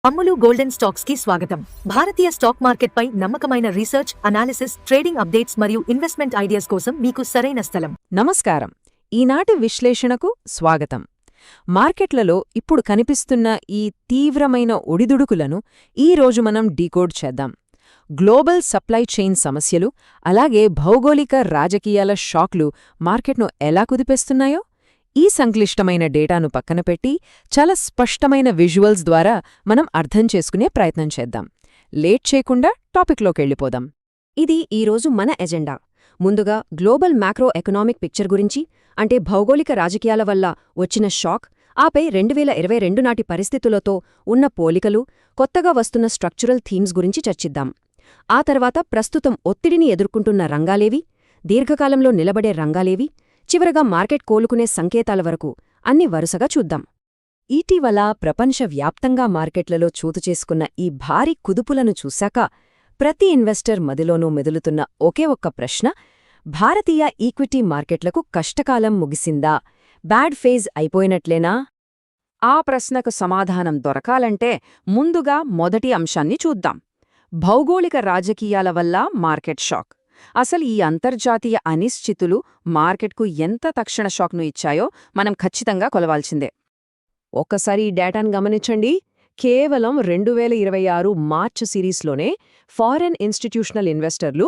అమ్ములు golden stocks కి స్వాగతం. భారతీయ stock market పై నమ్మకమైన రీసెర్చ్, అనాలిసిస్, ట్రేడింగ్ అప్డేట్స్ మరియు ఇన్వెస్ట్మెంట్ ఐడియాస్ కోసం మీకు సరైన స్థలం. నమస్కారం. ఈనాటి విశ్లేషణకు స్వాగతం. మార్కెట్లలో ఇప్పుడు కనిపిస్తున్న ఈ తీవ్రమైన ఒడిదుడుకులను ఈరోజు మనం డీకోడ్ చేద్దాం. గ్లోబల్ సప్లై చైన్ సమస్యలు, అలాగే భౌగోళిక రాజకీయాల షాక్లు మార్కెట్ను ఎలా కుదిపేస్తున్నాయో ఈ సంక్లిష్టమైన డేటాను పక్కనపెట్టి చాలా స్పష్టమైన విజువల్స్ ద్వారా మనం అర్థం చేసుకునే ప్రయత్నం చేద్దాం. లేట్ చేయకుండా టాపిక్లోకెళ్ళిపోదాం. ఇది ఈరోజు మన ఎజెండా. ముందుగా గ్లోబల్ మ్యాక్రో ఎకనామిక్ పిక్చర్ గురించి, అంటే భౌగోళిక రాజకీయాల వల్ల వచ్చిన షాక్, ఆపై 2022 నాటి పరిస్థితులతో ఉన్న పోలికలు, కొత్తగా వస్తున్న స్ట్రక్చరల్ థీమ్స్ గురించి చర్చిద్దాం. ఆ తర్వాత ప్రస్తుతం ఒత్తిడిని ఎదుర్కొంటున్న రంగాలేవి, దీర్ఘకాలంలో నిలబడే రంగాలేవి, చివరగా మార్కెట్ కోలుకునే సంకేతాల వరకు అన్ని వరుసగా చూద్దాం. ఇటీవల ప్రపంచవ్యాప్తంగా మార్కెట్లలో చోతుచేసుకున్న ఈ భారీ కుదుపులను చూశాక ప్రతి ఇన్వెస్టర్ మదిలోనూ మెదులుతున్న ఒకే ఒక్క ప్రశ్న: భారతీయ ఈక్విటీ మార్కెట్లకు కష్టకాలం ముగిసిందా? Bad phase అయిపోయినట్లేనా? ఆ ప్రశ్నకు సమాధానం దొరకాలంటే ముందుగా మొదటి అంశాన్ని చూద్దాం. భౌగోళిక రాజకీయాల వల్ల మార్కెట్ షాక్. అసలు ఈ అంతర్జాతీయ అనిశ్చితులు మార్కెట్కు ఎంత తక్షణ షాక్ను ఇచ్చాయో మనం ఖచ్చితంగా కొలవాల్సిందే. ఒక్కసారి ఈ డేటాను గమనించండి. కేవలం 2026 మార్చ్ సిరీస్లోనే ఫారెన్ ఇన్స్టిట్యూషనల్ ఇన్వెస్టర్లు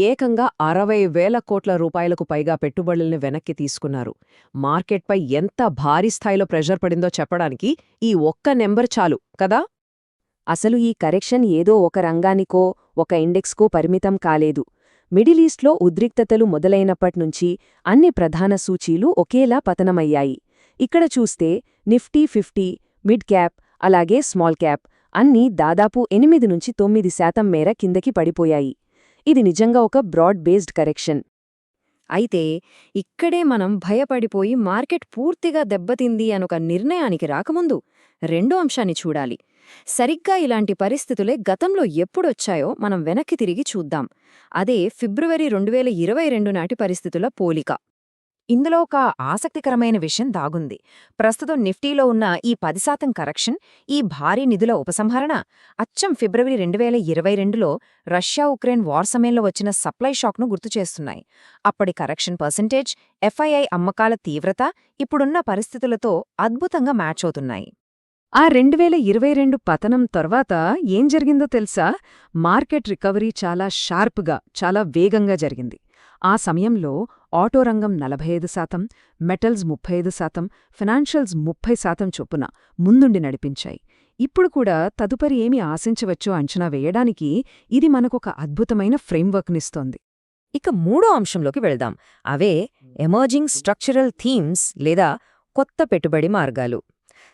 ఏకంగా 60,000 కోట్ల రూపాయలకు పైగా పెట్టుబడుల్ని వెనక్కి తీసుకున్నారు. మార్కెట్పై ఎంత భారీ స్థాయిలో ప్రెషర్ పడిందో చెప్పడానికి ఈ ఒక్క నెంబర్ చాలు కదా. అసలు ఈ కరెక్షన్ ఏదో ఒక రంగానికో, ఒక ఇండెక్స్కో పరిమితం కాలేదు. మిడిల్ ఈస్ట్లో ఉద్రిక్తతలు మొదలైనప్పట్నుంచి అన్ని ప్రధాన సూచీలు ఒకేలా పతనమయ్యాయి. ఇక్కడ చూస్తే నిఫ్టీ 50, మిడ్ క్యాప్, అలాగే స్మాల్ క్యాప్ అన్నీ దాదాపు 8-9% మేర కిందకి పడిపోయాయి. ఇది నిజంగా ఒక బ్రాడ్ బేస్డ్ కరెక్షన్. అయితే ఇక్కడే మనం భయపడిపోయి మార్కెట్ పూర్తిగా దెబ్బతింది అనొక నిర్ణయానికి రాకముందు రెండో అంశాన్ని చూడాలి. సరిగ్గా ఇలాంటి పరిస్థితులే గతంలో ఎప్పుడొచ్చాయో మనం వెనక్కి తిరిగి చూద్దాం. అదే ఫిబ్రవరి 2022 నాటి పరిస్థితుల పోలిక. ఇందులో ఒక ఆసక్తికరమైన విషయం దాగుంది. ప్రస్తుతం నిఫ్టీలో ఉన్న ఈ 10% కరెక్షన్, ఈ భారీ నిధుల ఉపసంహరణ అచ్చం ఫిబ్రవరి 2022లో రష్యా ఉక్రెయిన్ వార్ సమయంలో వచ్చిన సప్లై షాక్ను గుర్తుచేస్తున్నాయి. అప్పటి కరెక్షన్ పర్సెంటేజ్, ఎఫ్ఐఐ అమ్మకాల తీవ్రత ఇప్పుడున్న పరిస్థితులతో అద్భుతంగా మ్యాచ్ అవుతున్నాయి. ఆ 2022 పతనం తర్వాత ఏం జరిగిందో తెలుసా? మార్కెట్ రికవరీ చాలా షార్ప్గా, చాలా వేగంగా జరిగింది. ఆ సమయంలో ఆటో రంగం 45%, మెటల్స్ 35%, ఫైనాన్షియల్స్ 30% చొప్పున ముందుండి నడిపించాయి. ఇప్పుడు కూడా తదుపరి ఏమి ఆశించవచ్చో అంచనా వేయడానికి ఇది మనకొక అద్భుతమైన ఫ్రేమ్వర్క్నిస్తోంది. ఇక మూడో అంశంలోకి వెళ్దాం. అవే ఎమర్జింగ్ స్ట్రక్చరల్ థీమ్స్ లేదా కొత్త పెట్టుబడి మార్గాలు.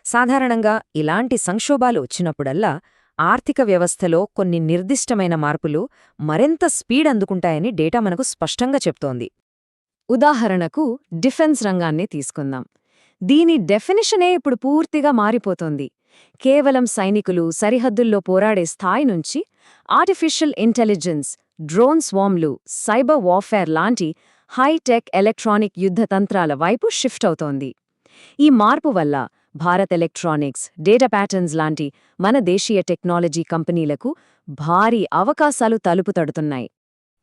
సాధారణంగా ఇలాంటి సంక్షోభాలు వచ్చినప్పుడల్లా ఆర్థిక వ్యవస్థలో కొన్ని నిర్దిష్టమైన మార్పులు మరింత స్పీడ్ అందుకుంటాయని డేటా మనకు స్పష్టంగా చెప్తోంది. ఉదాహరణకు డిఫెన్స్ రంగాన్ని తీసుకుందాం. దీని డెఫినిషనే ఇప్పుడు పూర్తిగా మారిపోతోంది. కేవలం సైనికులు సరిహద్దుల్లో పోరాడే స్థాయి నుంచి ఆర్టిఫిషియల్ ఇంటెలిజెన్స్, డ్రోన్ స్వామ్లు, సైబర్ వార్ఫేర్ లాంటి హైటెక్ ఎలక్ట్రానిక్ యుద్ధ తంత్రాల వైపు షిఫ్ట్ అవుతోంది. ఈ మార్పు వల్ల భారత్ ఎలక్ట్రానిక్స్, డేటా ప్యాటర్న్స్ లాంటి మన దేశీయ టెక్నాలజీ కంపెనీలకు భారీ అవకాశాలు తలుపు తడుతున్నాయి.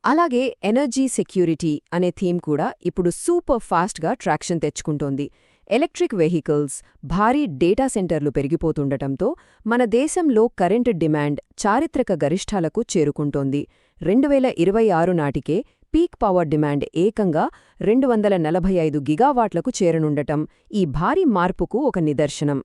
అలాగే ఎనర్జీ సెక్యూరిటీ అనే థీమ్ కూడా ఇప్పుడు సూపర్ ఫాస్ట్గా ట్రాక్షన్ తెచ్చుకుంటోంది. ఎలక్ట్రిక్ వెహికల్స్, భారీ డేటా సెంటర్లు పెరిగిపోతుండటంతో మన దేశంలో కరెంటు డిమాండ్ చారిత్రక గరిష్టాలకు చేరుకుంటోంది. 2026 నాటికే పీక్ పవర్ డిమాండ్ ఏకంగా 245 గిగావాట్లకు చేరనుండటం ఈ భారీ మార్పుకు ఒక నిదర్శనం.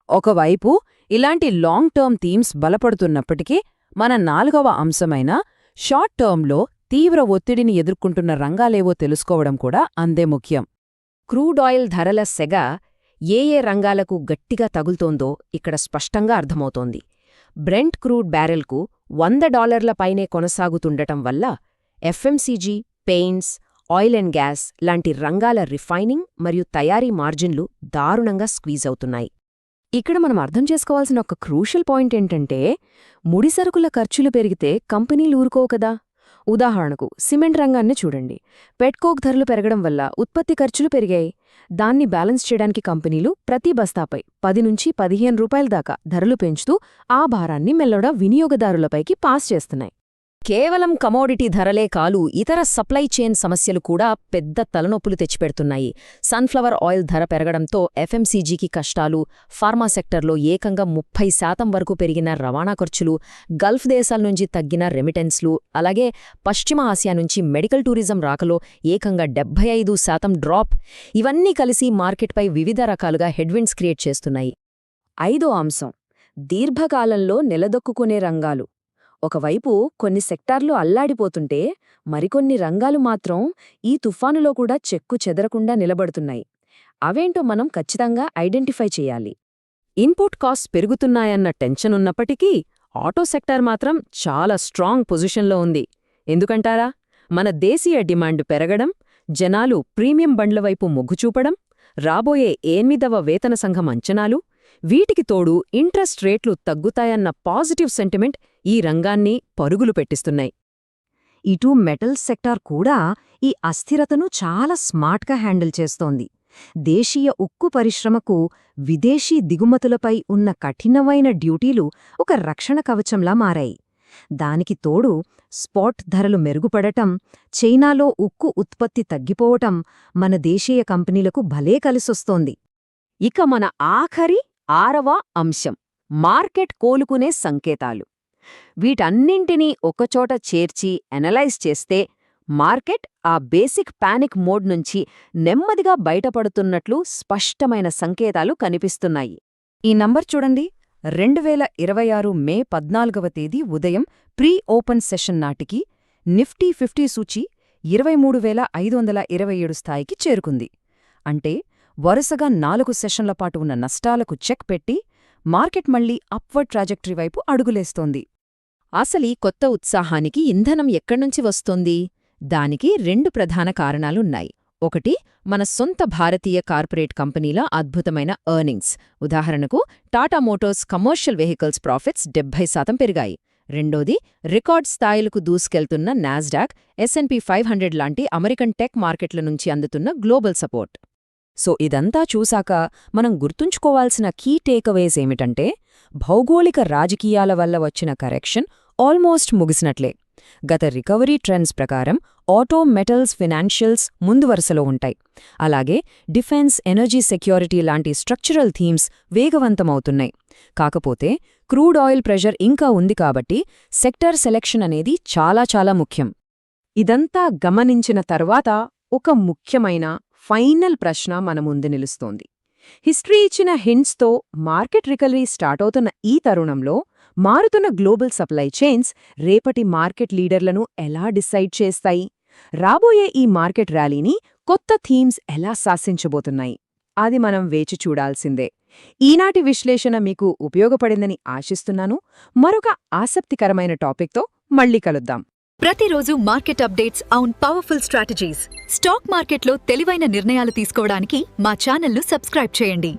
ఒకవైపు ఇలాంటి లాంగ్ టర్మ్ థీమ్స్ బలపడుతున్నప్పటికీ మన నాలుగవ అంశమైన షార్ట్ టర్మ్లో తీవ్ర ఒత్తిడిని ఎదుర్కొంటున్న రంగాలేవో తెలుసుకోవడం కూడా అంతే ముఖ్యం. క్రూడ్ ఆయిల్ ధరల సెగ ఏ రంగాలకు గట్టిగా తగులుతోందో ఇక్కడ స్పష్టంగా అర్థమవుతోంది. బ్రెంట్ క్రూడ్ బ్యారెల్కు $100 పైనే కొనసాగుతుండటం వల్ల FMCG, paints, oil and gas లాంటి రంగాల రిఫైనింగ్ మరియు తయారీ మార్జిన్లు దారుణంగా స్క్వీజ్ అవుతున్నాయి. ఇక్కడ మనం అర్థం చేసుకోవాల్సిన ఒక క్రూషల్ పాయింట్ ఏంటంటే, ముడిసరుకుల ఖర్చులు పెరిగితే కంపెనీలు ఊరుకోవు కదా. ఉదాహరణకు సిమెంట్ రంగాన్ని చూడండి. పెట్కోక్ ధరలు పెరగడం వల్ల ఉత్పత్తి ఖర్చులు పెరిగాయి. దాన్ని బ్యాలెన్స్ చేయడానికి కంపెనీలు ప్రతి బస్తాపై 10 నుంచి 15 రూపాయల దాకా ధరలు పెంచుతూ ఆ భారాన్ని మెల్లగా వినియోగదారులపైకి పాస్ చేస్తున్నాయి. కేవలం కమోడిటీ ధరలే కాదు, ఇతర సప్లై చైన్ సమస్యలు కూడా పెద్ద తలనొప్పులు తెచ్చిపెడుతున్నాయి. సన్ఫ్లవర్ ఆయిల్ ధర పెరగడంతో ఎఫ్ఎంసీజీకి కష్టాలు, ఫార్మా సెక్టర్లో ఏకంగా 30% వరకు పెరిగిన రవాణా ఖర్చులు, గల్ఫ్ దేశాల నుంచి తగ్గిన రెమిటెన్స్లు, అలాగే పశ్చిమ ఆసియా నుంచి మెడికల్ టూరిజం రాకలో ఏకంగా 75% డ్రాప్, ఇవన్నీ కలిసి మార్కెట్పై వివిధ రకాలుగా హెడ్విండ్స్ క్రియేట్ చేస్తున్నాయి. 5వ అంశం, దీర్ఘకాలంలో నిలదొక్కుకునే రంగాలు. ఒకవైపు కొన్ని సెక్టార్లు అల్లాడిపోతుంటే మరికొన్ని రంగాలు మాత్రం ఈ తుఫానులో కూడా చెక్కు చెదరకుండా నిలబడుతున్నాయి. అవేంటో మనం ఖచ్చితంగా ఐడెంటిఫై చేయాలి. ఇన్పుట్ కాస్ట్ పెరుగుతున్నాయన్న టెన్షన్ ఉన్నప్పటికీ ఆటో సెక్టార్ మాత్రం చాలా స్ట్రాంగ్ పొజిషన్లో ఉంది. ఎందుకంటారా? మన దేశీయ డిమాండ్ పెరగడం, జనాలు ప్రీమియం బండ్ల వైపు మొగ్గు చూపడం, రాబోయే 8వ వేతన సంఘం అంచనాలు, వీటికి తోడు ఇంట్రెస్ట్ రేట్లు తగ్గుతాయన్న పాజిటివ్ సెంటిమెంట్ ఈ రంగాన్ని పరుగులు పెట్టిస్తున్నాయి. ఇటు మెటల్ సెక్టార్ కూడా ఈ అస్థిరతను చాలా స్మార్ట్గా హ్యాండిల్ చేస్తోంది. దేశీయ ఉక్కు పరిశ్రమకు విదేశీ దిగుమతులపై ఉన్న కఠినమైన డ్యూటీలు ఒక రక్షణ కవచంలా మారాయి. దానికి తోడు స్పాట్ ధరలు మెరుగుపడటం, చైనాలో ఉక్కు ఉత్పత్తి తగ్గిపోవటం మన దేశీయ కంపెనీలకు భలే కలిసొస్తోంది. ఇక మన ఆఖరి 6వ అంశం, మార్కెట్ కోలుకునే సంకేతాలు. వీటన్నింటినీ ఒకచోట చేర్చి ఎనలైజ్ చేస్తే మార్కెట్ ఆ బేసిక్ పానిక్ మోడ్ నుంచి నెమ్మదిగా బయటపడుతున్నట్లు స్పష్టమైన సంకేతాలు కనిపిస్తున్నాయి. ఈ నంబర్ చూడండి. 2026 మే 14వ తేదీ ఉదయం ప్రీ ఓపెన్ సెషన్ నాటికి నిఫ్టీ 50 సూచీ 23,527 స్థాయికి చేరుకుంది. అంటే వరుసగా 4 సెషన్ల పాటు ఉన్న నష్టాలకు చెక్ పెట్టి మార్కెట్ మళ్లీ అప్వర్డ్ ట్రాజెక్టరీ వైపు అడుగులేస్తోంది. అసలీ కొత్త ఉత్సాహానికి ఇంధనం ఎక్కడ్నుంచి వస్తోంది? దానికి 2 ప్రధాన కారణాలున్నాయి. ఒకటి, మన సొంత భారతీయ కార్పొరేట్ కంపెనీల అద్భుతమైన ఎర్నింగ్స్. ఉదాహరణకు Tata Motors commercial vehicles profits 70% పెరిగాయి. రెండోది, రికార్డ్ స్థాయిలకు దూసుకెళ్తున్న నాస్డాక్, S&P 500 లాంటి అమెరికన్ టెక్ మార్కెట్ల నుంచి అందుతున్న గ్లోబల్ సపోర్ట్. సో ఇదంతా చూశాక మనం గుర్తుంచుకోవాల్సిన కీ టేక్అవేస్ ఏమిటంటే, భౌగోళిక రాజకీయాల వల్ల వచ్చిన కరెక్షన్ ఆల్మోస్ట్ ముగిసినట్లే. గత రికవరీ ట్రెండ్స్ ప్రకారం ఆటో, మెటల్స్, ఫినాన్షియల్స్ ముందు వరుసలో ఉంటాయి. అలాగే డిఫెన్స్, ఎనర్జీ సెక్యూరిటీ లాంటి స్ట్రక్చరల్ థీమ్స్ వేగవంతమవుతున్నాయి. కాకపోతే క్రూడ్ ఆయిల్ ప్రెషర్ ఇంకా ఉంది కాబట్టి సెక్టర్ సెలెక్షన్ అనేది చాలా చాలా ముఖ్యం. ఇదంతా గమనించిన తర్వాత ఒక ముఖ్యమైన ఫైనల్ ప్రశ్న మన ముందు నిలుస్తోంది. హిస్టరీ ఇచ్చిన హింట్స్తో మార్కెట్ రికవరీ స్టార్ట్ అవుతున్న ఈ తరుణంలో మారుతున్న గ్లోబల్ సప్లై చైన్స్ రేపటి మార్కెట్ లీడర్లను ఎలా డిసైడ్ చేస్తాయి? రాబోయే ఈ మార్కెట్ ర్యాలీని కొత్త థీమ్స్ ఎలా శాసించబోతున్నాయి? అది మనం వేచి చూడాల్సిందే. ఈనాటి విశ్లేషణ మీకు ఉపయోగపడిందని ఆశిస్తున్నాను. మరొక ఆసక్తికరమైన టాపిక్తో మళ్ళీ కలుద్దాం. ప్రతిరోజు market updates on powerful strategies. Stock మార్కెట్లో తెలివైన నిర్ణయాలు తీసుకోవడానికి మా ఛానల్ను సబ్స్క్రైబ్ చేయండి.